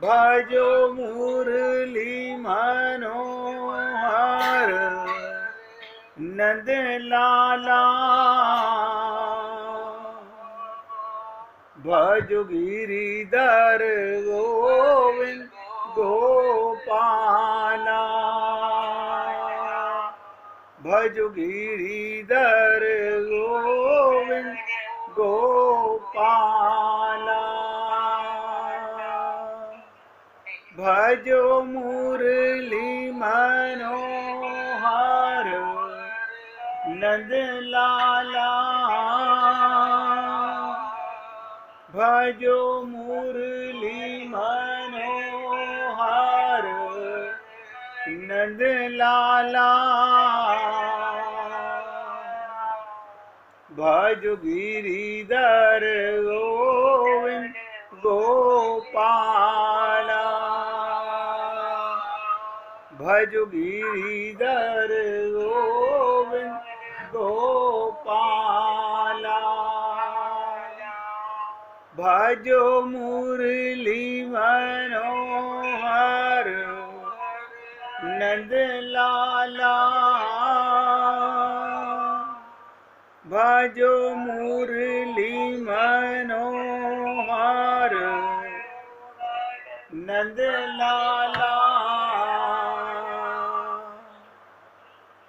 भजो मुरली मनोहर नंद लाला। भजो गिरिधर गोविंद गोपाला। भजो गिरिधर गोविंद गोपाला। भजो मुरली मनोहर नंद लाला। भजो मुरली मनोहर नंद लाला। भजो गिरिधर गोविंद गोपाला। भजो गिरिधर गोविंद गोपाला। भजो मुरली मनोहर नंद लाला। भजो मुरली मनोहर नंद लाला।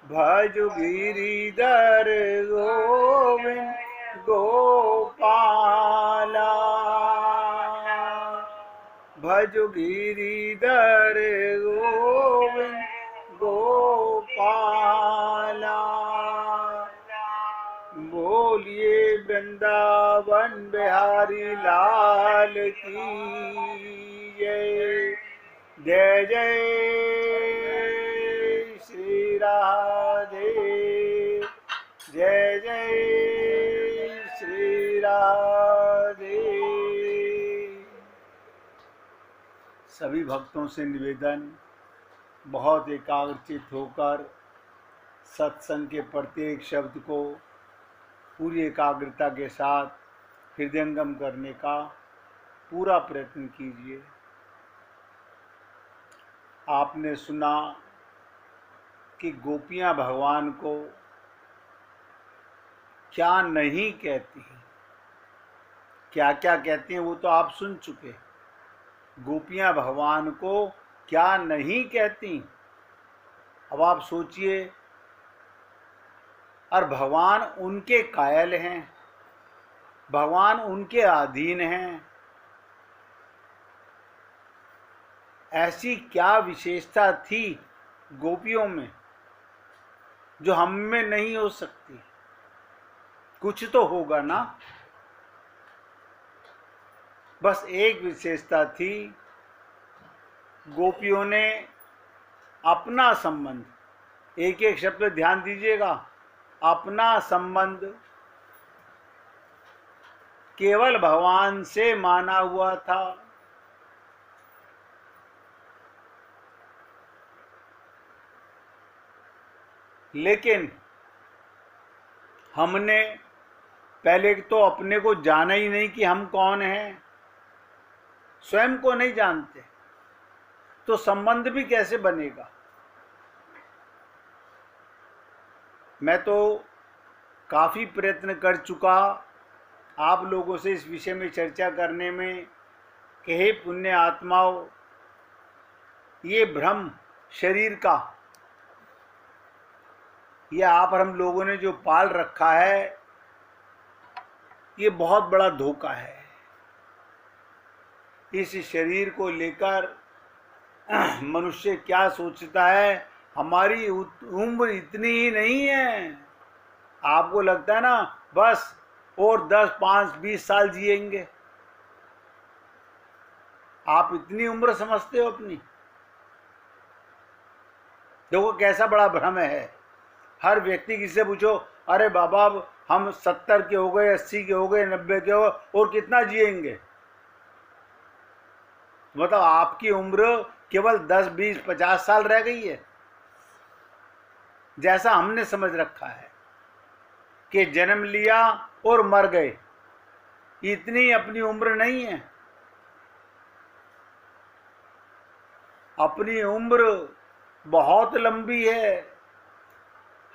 भजो गिरिधर गोविंद गोपाला। भजो गिरिधर गोविंद गोपाला। बोलिए वृंदावन बिहारी लाल की जय। जय जय श्री राधे। जय जय श्री राधे। सभी भक्तों से निवेदन, बहुत एकाग्रचित होकर सत्संग के प्रत्येक शब्द को पूरी एकाग्रता के साथ हृदयंगम करने का पूरा प्रयत्न कीजिए। आपने सुना कि गोपियां भगवान को क्या नहीं कहती हैं, क्या क्या कहती हैं वो तो आप सुन चुके। गोपियां भगवान को क्या नहीं कहती। अब आप सोचिए, और भगवान उनके कायल हैं, भगवान उनके अधीन हैं। ऐसी क्या विशेषता थी गोपियों में जो हम में नहीं हो सकती? कुछ तो होगा ना। बस एक विशेषता थी, गोपियों ने अपना संबंध, एक एक शब्द पे ध्यान दीजिएगा, अपना संबंध केवल भगवान से माना हुआ था। लेकिन हमने पहले तो अपने को जाना ही नहीं कि हम कौन हैं, स्वयं को नहीं जानते, तो संबंध भी कैसे बनेगा। मैं तो काफ़ी प्रयत्न कर चुका आप लोगों से इस विषय में चर्चा करने में कि हे पुण्य आत्माओं, ये भ्रम शरीर का, ये आप और हम लोगों ने जो पाल रखा है, ये बहुत बड़ा धोखा है। इस शरीर को लेकर मनुष्य क्या सोचता है, हमारी उम्र इतनी ही नहीं है। आपको लगता है ना बस और 10, 5, 20 साल जिएंगे। आप इतनी उम्र समझते हो अपनी। देखो कैसा बड़ा भ्रम है। हर व्यक्ति किससे पूछो, अरे बाबा हम 70 के हो गए, 80 के हो गए, 90 के हो गए, और कितना जिएंगे। मतलब आपकी उम्र केवल 10, 20, 50 साल रह गई है, जैसा हमने समझ रखा है कि जन्म लिया और मर गए, इतनी अपनी उम्र नहीं है। अपनी उम्र बहुत लंबी है।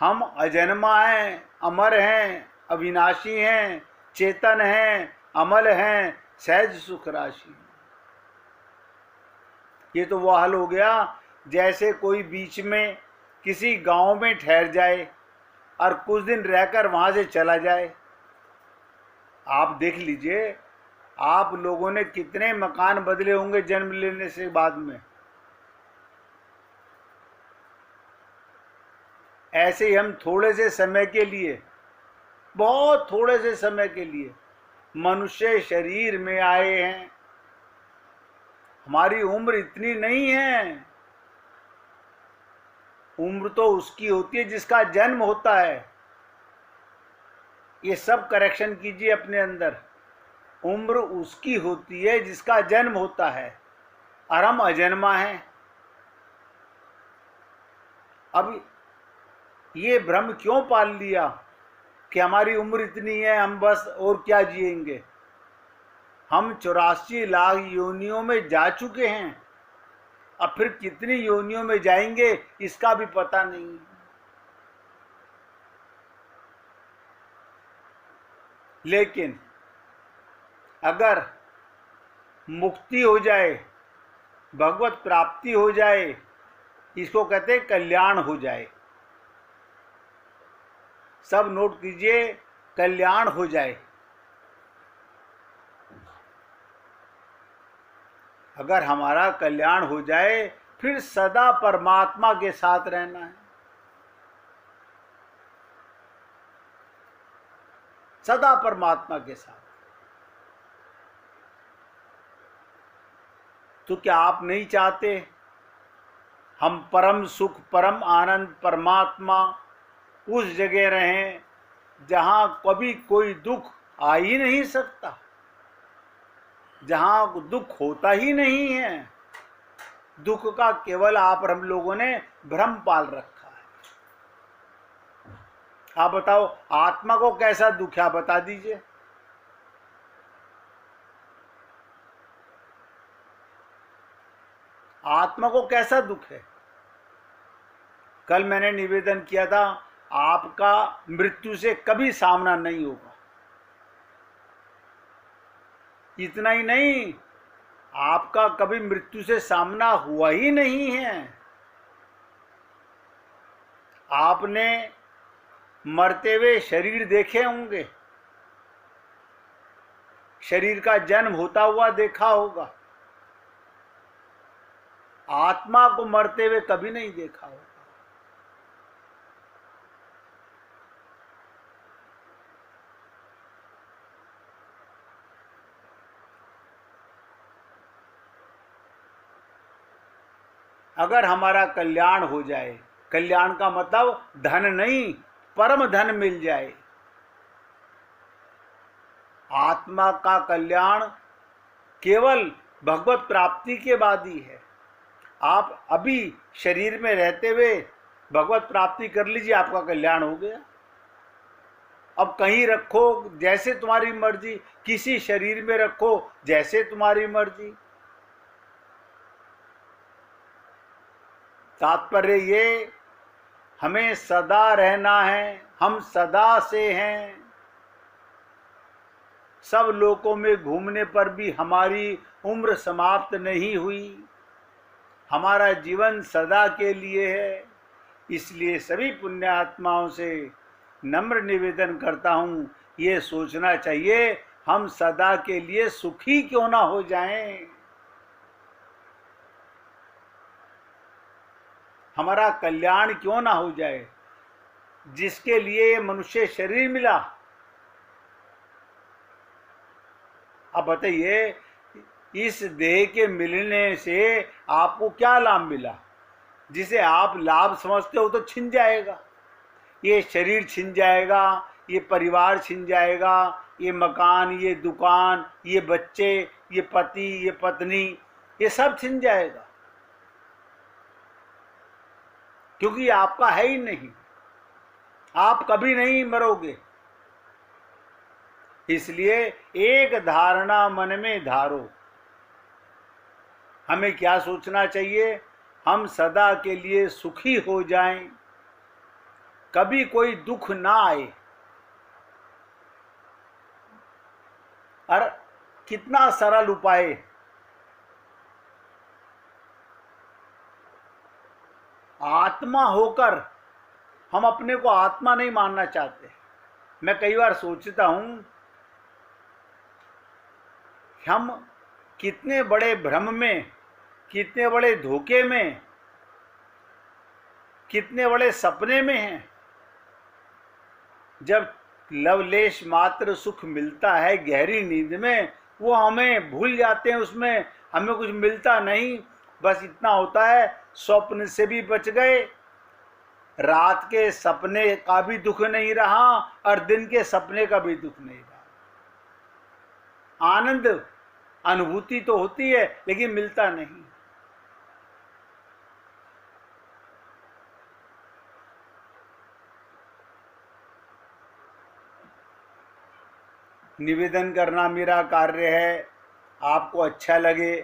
हम अजन्मा हैं, अमर हैं, अविनाशी हैं, चेतन हैं, अमल हैं, सहज सुख राशि। ये तो वो हाल हो गया जैसे कोई बीच में किसी गांव में ठहर जाए और कुछ दिन रहकर वहां से चला जाए। आप देख लीजिए, आप लोगों ने कितने मकान बदले होंगे जन्म लेने से बाद में। ऐसे ही हम थोड़े से समय के लिए, बहुत थोड़े से समय के लिए मनुष्य शरीर में आए हैं। हमारी उम्र इतनी नहीं है। उम्र तो उसकी होती है जिसका जन्म होता है। ये सब करेक्शन कीजिए अपने अंदर। उम्र उसकी होती है जिसका जन्म होता है, और हम अजन्मा हैं। अब ये भ्रम क्यों पाल लिया कि हमारी उम्र इतनी है, हम बस और क्या जिएंगे। हम 84 लाख योनियों में जा चुके हैं, अब फिर कितनी योनियों में जाएंगे इसका भी पता नहीं। लेकिन अगर मुक्ति हो जाए, भगवत प्राप्ति हो जाए, इसको कहते हैं कल्याण हो जाए। सब नोट कीजिए, कल्याण हो जाए। अगर हमारा कल्याण हो जाए फिर सदा परमात्मा के साथ रहना है, सदा परमात्मा के साथ। तो क्या आप नहीं चाहते हम परम सुख, परम आनंद, परमात्मा उस जगह रहें जहां कभी कोई दुख आ ही नहीं सकता, जहां दुख होता ही नहीं है। दुख का केवल आप हम लोगों ने भ्रम पाल रखा है। आप बताओ आत्मा को कैसा दुख है, आप बता दीजिए। आत्मा को कैसा दुख है। कल मैंने निवेदन किया था, आपका मृत्यु से कभी सामना नहीं होगा। इतना ही नहीं, आपका कभी मृत्यु से सामना हुआ ही नहीं है। आपने मरते हुए शरीर देखे होंगे, शरीर का जन्म होता हुआ देखा होगा, आत्मा को मरते हुए कभी नहीं देखा होगा। अगर हमारा कल्याण हो जाए, कल्याण का मतलब धन नहीं, परम धन मिल जाए। आत्मा का कल्याण केवल भगवत प्राप्ति के बाद ही है। आप अभी शरीर में रहते हुए भगवत प्राप्ति कर लीजिए, आपका कल्याण हो गया। अब कहीं रखो जैसे तुम्हारी मर्जी, किसी शरीर में रखो जैसे तुम्हारी मर्जी। तात्पर्य ये, हमें सदा रहना है, हम सदा से हैं। सब लोकों में घूमने पर भी हमारी उम्र समाप्त नहीं हुई। हमारा जीवन सदा के लिए है। इसलिए सभी पुण्य आत्माओं से नम्र निवेदन करता हूँ, ये सोचना चाहिए हम सदा के लिए सुखी क्यों ना हो जाएं। हमारा कल्याण क्यों ना हो जाए। जिसके लिए ये मनुष्य शरीर मिला, अब बताइए इस देह के मिलने से आपको क्या लाभ मिला। जिसे आप लाभ समझते हो तो छिन जाएगा। ये शरीर छिन जाएगा, ये परिवार छिन जाएगा, ये मकान, ये दुकान, ये बच्चे, ये पति, ये पत्नी, ये सब छिन जाएगा, क्योंकि आपका है ही नहीं। आप कभी नहीं मरोगे। इसलिए एक धारणा मन में धारो। हमें क्या सोचना चाहिए, हम सदा के लिए सुखी हो जाएं, कभी कोई दुख ना आए। और कितना सरल उपाय। आत्मा होकर हम अपने को आत्मा नहीं मानना चाहते। मैं कई बार सोचता हूं हम कितने बड़े भ्रम में, कितने बड़े धोखे में, कितने बड़े सपने में हैं। जब लवलेश मात्र सुख मिलता है गहरी नींद में, वो हमें भूल जाते हैं, उसमें हमें कुछ मिलता नहीं। बस इतना होता है, स्वप्न से भी बच गए, रात के सपने का भी दुख नहीं रहा और दिन के सपने का भी दुख नहीं रहा। आनंद अनुभूति तो होती है लेकिन मिलता नहीं। निवेदन करना मेरा कार्य है। आपको अच्छा लगे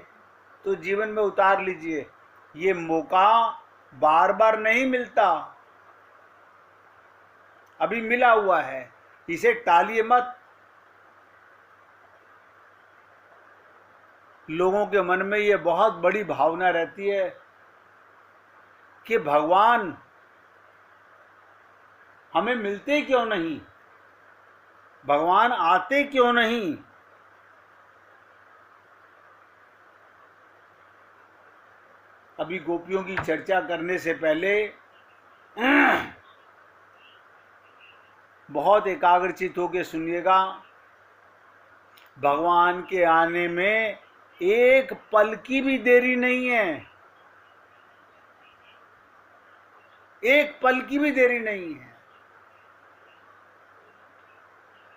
तो जीवन में उतार लीजिए। ये मौका बार बार नहीं मिलता, अभी मिला हुआ है, इसे टालिए मत। लोगों के मन में ये बहुत बड़ी भावना रहती है कि भगवान हमें मिलते क्यों नहीं, भगवान आते क्यों नहीं। अभी गोपियों की चर्चा करने से पहले बहुत एकाग्रचित होकर सुनिएगा। भगवान के आने में एक पल की भी देरी नहीं है, एक पल की भी देरी नहीं है।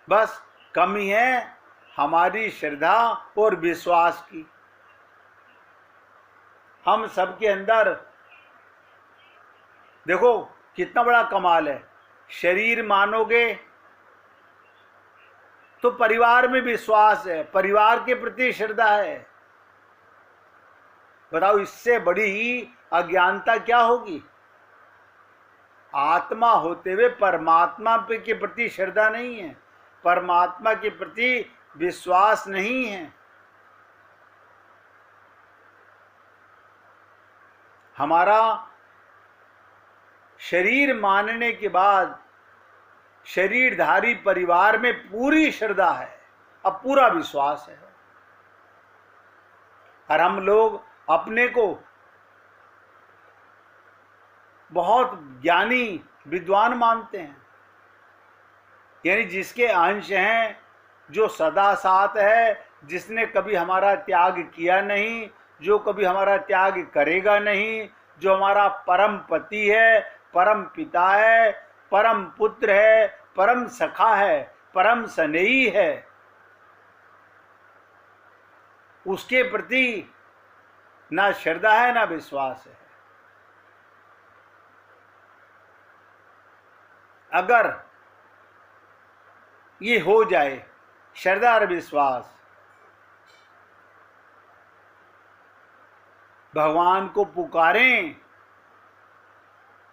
बस कमी है हमारी श्रद्धा और विश्वास की। हम सबके अंदर देखो कितना बड़ा कमाल है। शरीर मानोगे तो परिवार में विश्वास है, परिवार के प्रति श्रद्धा है। बताओ इससे बड़ी अज्ञानता क्या होगी। आत्मा होते हुए परमात्मा के प्रति श्रद्धा नहीं है, परमात्मा के प्रति विश्वास नहीं है। हमारा शरीर मानने के बाद शरीरधारी परिवार में पूरी श्रद्धा है, अब पूरा विश्वास है। और हम लोग अपने को बहुत ज्ञानी विद्वान मानते हैं, यानी जिसके अंश हैं, जो सदा साथ है, जिसने कभी हमारा त्याग किया नहीं, जो कभी हमारा त्याग करेगा नहीं, जो हमारा परम पति है, परम पिता है, परम पुत्र है, परम सखा है, परम स्नेही है, उसके प्रति ना श्रद्धा है ना विश्वास है। अगर ये हो जाए श्रद्धा और विश्वास, भगवान को पुकारें।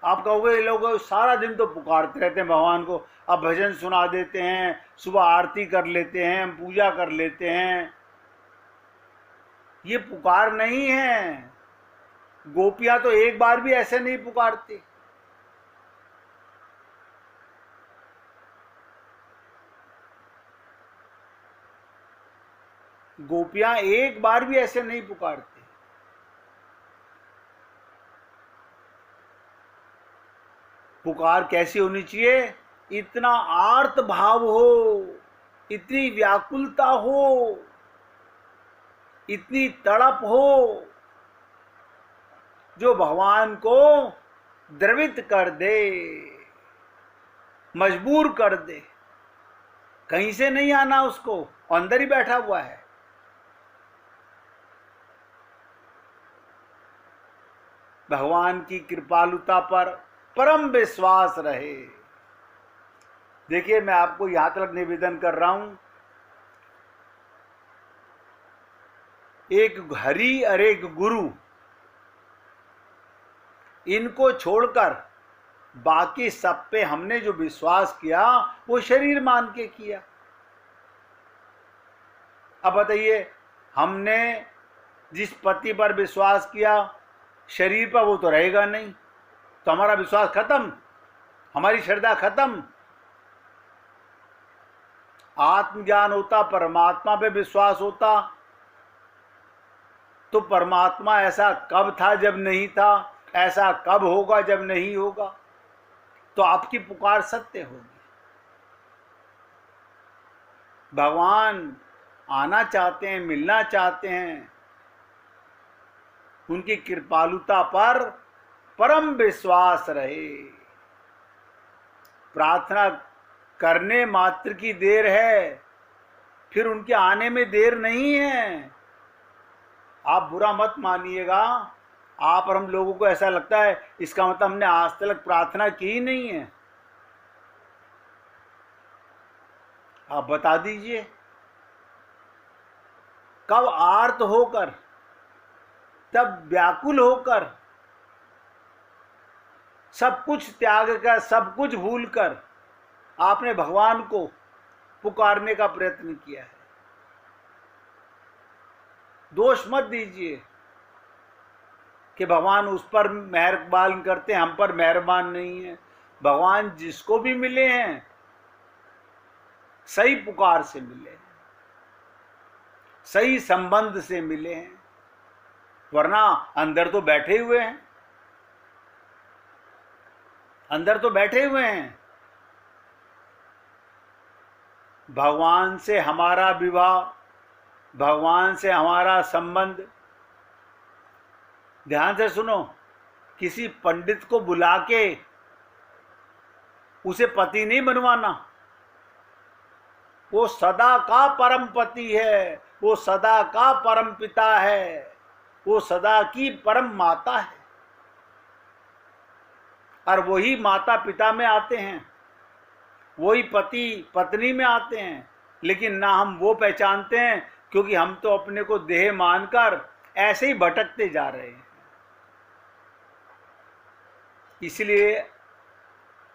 आप कहोगे ये लोग सारा दिन तो पुकारते रहते हैं भगवान को, अब भजन सुना देते हैं, सुबह आरती कर लेते हैं, पूजा कर लेते हैं। ये पुकार नहीं है। गोपियां तो एक बार भी ऐसे नहीं पुकारती। गोपियां एक बार भी ऐसे नहीं पुकारती। पुकार कैसी होनी चाहिए? इतना आर्त भाव हो, इतनी व्याकुलता हो, इतनी तड़प हो, जो भगवान को द्रवित कर दे, मजबूर कर दे। कहीं से नहीं आना उसको, अंदर ही बैठा हुआ है। भगवान की कृपालुता पर परम विश्वास रहे। देखिए मैं आपको यहां तक निवेदन कर रहा हूं, एक हरि और एक गुरु, इनको छोड़कर बाकी सब पे हमने जो विश्वास किया वो शरीर मान के किया। अब बताइए, हमने जिस पति पर विश्वास किया शरीर पर, वो तो रहेगा नहीं, तो हमारा विश्वास खत्म, हमारी श्रद्धा खत्म। आत्मज्ञान होता, परमात्मा पे विश्वास होता, तो परमात्मा ऐसा कब था जब नहीं था, ऐसा कब होगा जब नहीं होगा, तो आपकी पुकार सत्य होगी। भगवान आना चाहते हैं, मिलना चाहते हैं, उनकी कृपालुता पर परम विश्वास रहे। प्रार्थना करने मात्र की देर है, फिर उनके आने में देर नहीं है। आप बुरा मत मानिएगा, आप और हम लोगों को ऐसा लगता है इसका मतलब हमने आज तक प्रार्थना की ही नहीं है। आप बता दीजिए, कब आर्त होकर, तब व्याकुल होकर, सब कुछ त्याग कर, सब कुछ भूल कर आपने भगवान को पुकारने का प्रयत्न किया है। दोष मत दीजिए कि भगवान उस पर मेहरबान करते हैं, हम पर मेहरबान नहीं है। भगवान जिसको भी मिले हैं सही पुकार से मिले हैं, सही संबंध से मिले हैं, वरना अंदर तो बैठे हुए हैं, अंदर तो बैठे हुए हैं। भगवान से हमारा विवाह, भगवान से हमारा संबंध, ध्यान से सुनो, किसी पंडित को बुला के उसे पति नहीं बनवाना। वो सदा का परम पति है, वो सदा का परम पिता है, वो सदा की परम माता है। और वही माता पिता में आते हैं, वही पति पत्नी में आते हैं, लेकिन ना हम वो पहचानते हैं, क्योंकि हम तो अपने को देह मानकर ऐसे ही भटकते जा रहे हैं। इसलिए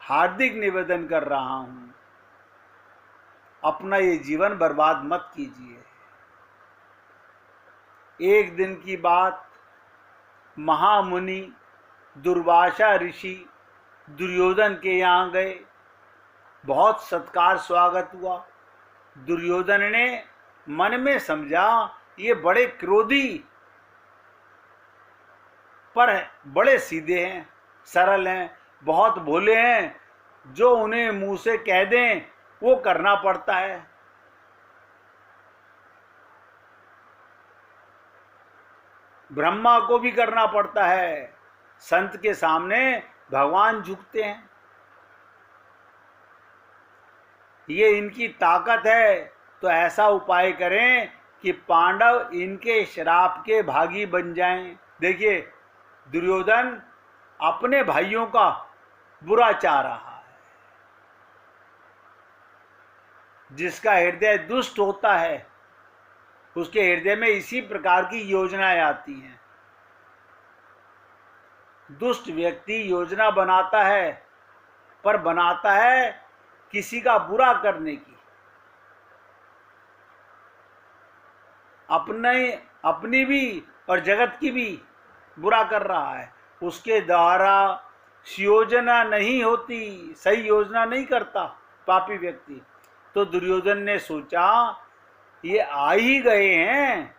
हार्दिक निवेदन कर रहा हूं, अपना ये जीवन बर्बाद मत कीजिए। एक दिन की बात, महामुनि दुर्वासा ऋषि दुर्योधन के यहाँ गए, बहुत सत्कार स्वागत हुआ। दुर्योधन ने मन में समझा ये बड़े क्रोधी पर बड़े सीधे हैं, सरल हैं, बहुत भोले हैं, जो उन्हें मुंह से कह दें वो करना पड़ता है। ब्रह्मा को भी करना पड़ता है, संत के सामने भगवान झुकते हैं। ये इनकी ताकत है, तो ऐसा उपाय करें कि पांडव इनके श्राप के भागी बन जाएं। देखिए, दुर्योधन अपने भाइयों का बुरा चाह रहा है। जिसका हृदय दुष्ट होता है उसके हृदय में इसी प्रकार की योजनाएं आती हैं। दुष्ट व्यक्ति योजना बनाता है, पर बनाता है किसी का बुरा करने की, अपनी भी और जगत की भी बुरा कर रहा है। उसके द्वारा योजना नहीं होती, सही योजना नहीं करता पापी व्यक्ति। तो दुर्योधन ने सोचा ये आ ही गए हैं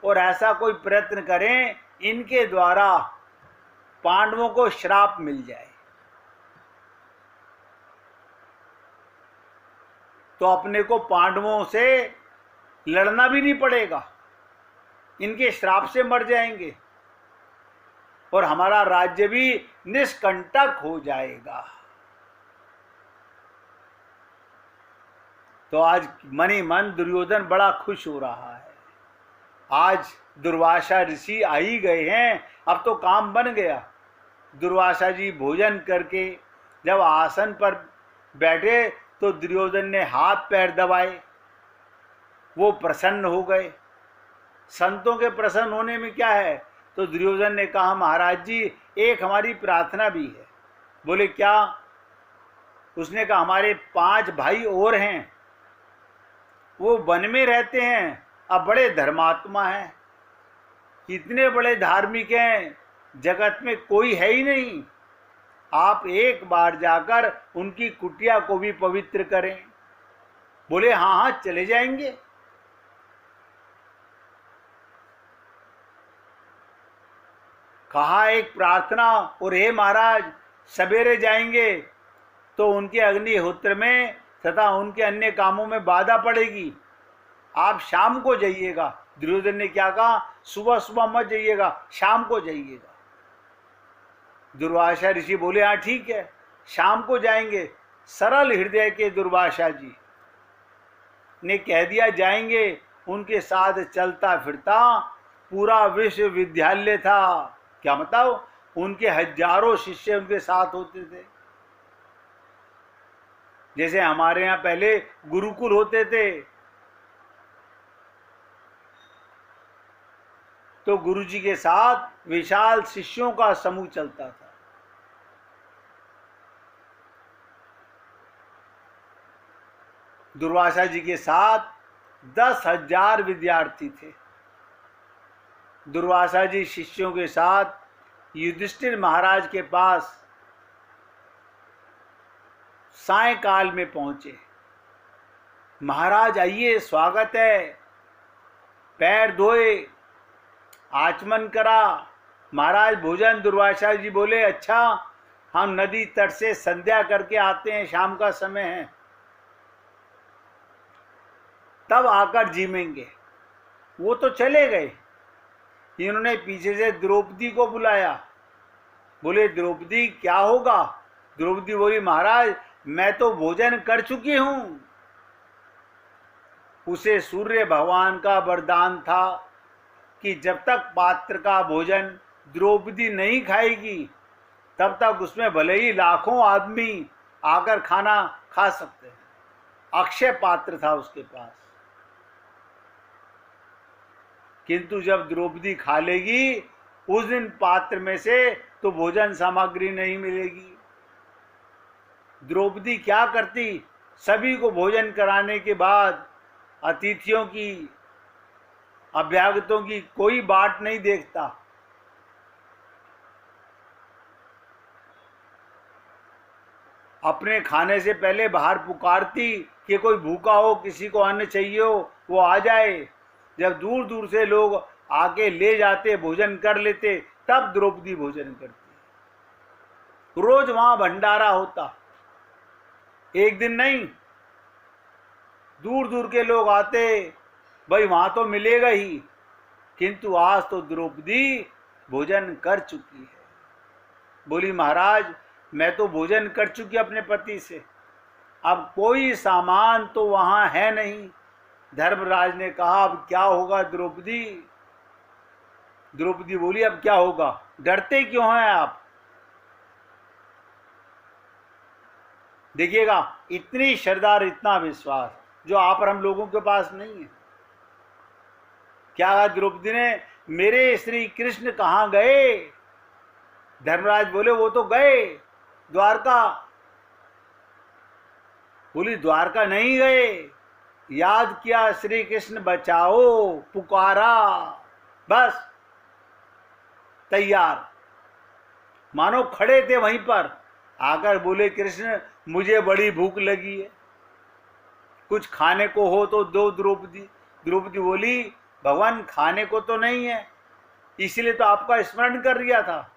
और ऐसा कोई प्रयत्न करें इनके द्वारा पांडवों को श्राप मिल जाए, तो अपने को पांडवों से लड़ना भी नहीं पड़ेगा, इनके श्राप से मर जाएंगे और हमारा राज्य भी निष्कंटक हो जाएगा। तो आज मन ही मन दुर्योधन बड़ा खुश हो रहा है। आज दुर्वासा ऋषि आ ही गए हैं, अब तो काम बन गया। दुर्वासा जी भोजन करके जब आसन पर बैठे तो दुर्योधन ने हाथ पैर दबाए, वो प्रसन्न हो गए। संतों के प्रसन्न होने में क्या है, तो दुर्योधन ने कहा महाराज जी एक हमारी प्रार्थना भी है। बोले क्या? उसने कहा हमारे 5 भाई और हैं, वो वन में रहते हैं, अब बड़े धर्मात्मा हैं, इतने बड़े धार्मिक हैं, जगत में कोई है ही नहीं। आप एक बार जाकर उनकी कुटिया को भी पवित्र करें। बोले हाँ हाँ चले जाएंगे। कहा एक प्रार्थना, और हे महाराज सवेरे जाएंगे तो उनके अग्निहोत्र में तथा उनके अन्य कामों में बाधा पड़ेगी, आप शाम को जाइएगा। दुर्योधन ने क्या कहा? सुबह सुबह मत जाइएगा, शाम को जाइएगा। दुर्वासा ऋषि बोले हाँ ठीक है, शाम को जाएंगे। सरल हृदय के दुर्वासा जी ने कह दिया जाएंगे। उनके साथ चलता फिरता पूरा विश्वविद्यालय था। क्या बताओ, उनके हजारों शिष्य उनके साथ होते थे। जैसे हमारे यहाँ पहले गुरुकुल होते थे, तो गुरुजी के साथ विशाल शिष्यों का समूह चलता था। दुर्वासा जी के साथ 10,000 विद्यार्थी थे। दुर्वासा जी शिष्यों के साथ युधिष्ठिर महाराज के पास सायंकाल में पहुंचे। महाराज आइए, स्वागत है। पैर धोए, आचमन करा। महाराज भोजन? दुर्वासा जी बोले अच्छा, हम नदी तट से संध्या करके आते हैं, शाम का समय है, तब आकर जीमेंगे। वो तो चले गए। इन्होंने पीछे से द्रौपदी को बुलाया। बोले द्रौपदी क्या होगा? द्रौपदी बोली महाराज मैं तो भोजन कर चुकी हूं। उसे सूर्य भगवान का वरदान था कि जब तक पात्र का भोजन द्रौपदी नहीं खाएगी तब तक उसमें भले ही लाखों आदमी आकर खाना खा सकते हैं। अक्षय पात्र था उसके पास। किंतु जब द्रौपदी खा लेगी उस दिन पात्र में से तो भोजन सामग्री नहीं मिलेगी। द्रौपदी क्या करती? सभी को भोजन कराने के बाद अतिथियों की, अभ्यागतों की कोई बाट नहीं देखता। अपने खाने से पहले बाहर पुकारती कि कोई भूखा हो, किसी को अन्न चाहिए हो, वो आ जाए। जब दूर दूर से लोग आके ले जाते, भोजन कर लेते, तब द्रौपदी भोजन करती। रोज वहां भंडारा होता, एक दिन नहीं। दूर दूर के लोग आते, भाई वहां तो मिलेगा ही। किंतु आज तो द्रौपदी भोजन कर चुकी है। बोली महाराज मैं तो भोजन कर चुकी अपने पति से, अब कोई सामान तो वहां है नहीं। धर्मराज ने कहा अब क्या होगा द्रौपदी? द्रौपदी बोली अब क्या होगा? डरते क्यों हैं आप? देखिएगा इतनी श्रद्धा, इतना विश्वास जो आप और हम लोगों के पास नहीं है। क्या कहा द्रौपदी ने? मेरे श्री कृष्ण कहाँ गए? धर्मराज बोले वो तो गए द्वारका। बोली द्वारका नहीं गए, याद किया श्री कृष्ण बचाओ, पुकारा, बस तैयार। मानो खड़े थे वहीं पर, आकर बोले कृष्ण मुझे बड़ी भूख लगी है, कुछ खाने को हो तो दो। द्रौपदी द्रौपदी बोली भगवान खाने को तो नहीं है, इसलिए तो आपका स्मरण कर दिया था,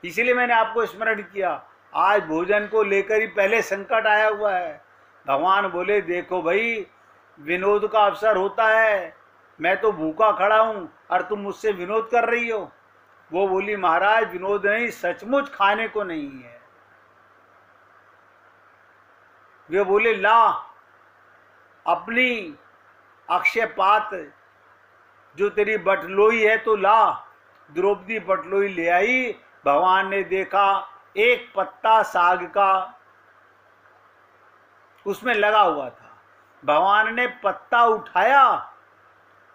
इसलिए मैंने आपको स्मरण किया। आज भोजन को लेकर ही पहले संकट आया हुआ है। भगवान बोले देखो भाई विनोद का अवसर होता है, मैं तो भूखा खड़ा हूं और तुम मुझसे विनोद कर रही हो। वो बोली महाराज विनोद नहीं, सचमुच खाने को नहीं है। वे बोले ला अपनी अक्षय पात्र जो तेरी बटलोई है तो ला। द्रौपदी बटलोई ले आई। भगवान ने देखा एक पत्ता साग का उसमें लगा हुआ था। भगवान ने पत्ता उठाया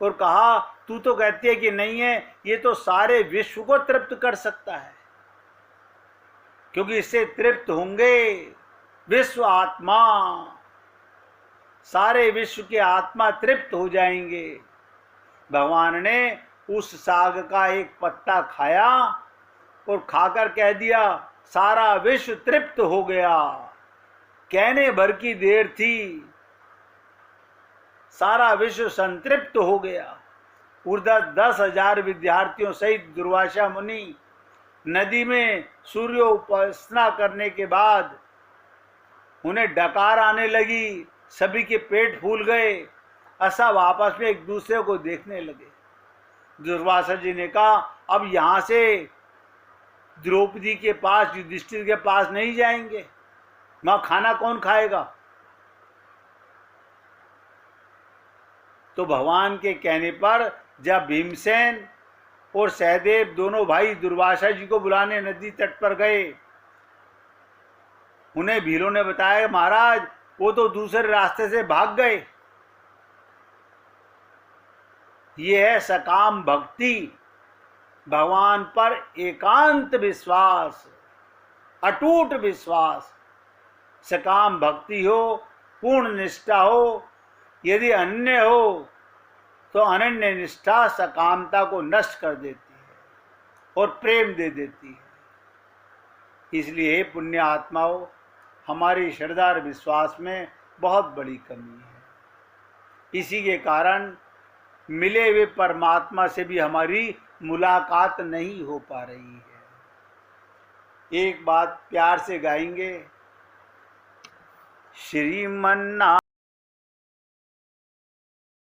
और कहा तू तो कहती है कि नहीं है, ये तो सारे विश्व को तृप्त कर सकता है, क्योंकि इससे तृप्त होंगे विश्व आत्मा, सारे विश्व के आत्मा तृप्त हो जाएंगे। भगवान ने उस साग का एक पत्ता खाया और खाकर कह दिया सारा विश्व तृप्त हो गया। कहने भर की देर थी, सारा विश्व संतृप्त हो गया। उधर 10,000 विद्यार्थियों सहित दुर्वासा मुनि नदी में सूर्योपासना करने के बाद उन्हें डकार आने लगी, सभी के पेट फूल गए, सब आपस में एक दूसरे को देखने लगे। दुर्वासा जी ने कहा अब यहाँ से द्रौपदी के पास, युधिष्ठिर के पास नहीं जाएंगे, वहाँ खाना कौन खाएगा। तो भगवान के कहने पर जब भीमसेन और सहदेव दोनों भाई दुर्वासा जी को बुलाने नदी तट पर गए, उन्हें भीलों ने बताया महाराज वो तो दूसरे रास्ते से भाग गए। ये है सकाम भक्ति, भगवान पर एकांत विश्वास, अटूट विश्वास। सकाम भक्ति हो, पूर्ण निष्ठा हो, यदि अन्य हो तो अनन्य निष्ठा सकामता को नष्ट कर देती है और प्रेम दे देती है। इसलिए पुण्य आत्माओं, हमारी श्रद्धा और विश्वास में बहुत बड़ी कमी है। इसी के कारण मिले हुए परमात्मा से भी हमारी मुलाकात नहीं हो पा रही है। एक बात प्यार से गाएंगे, श्रीमन्नारायण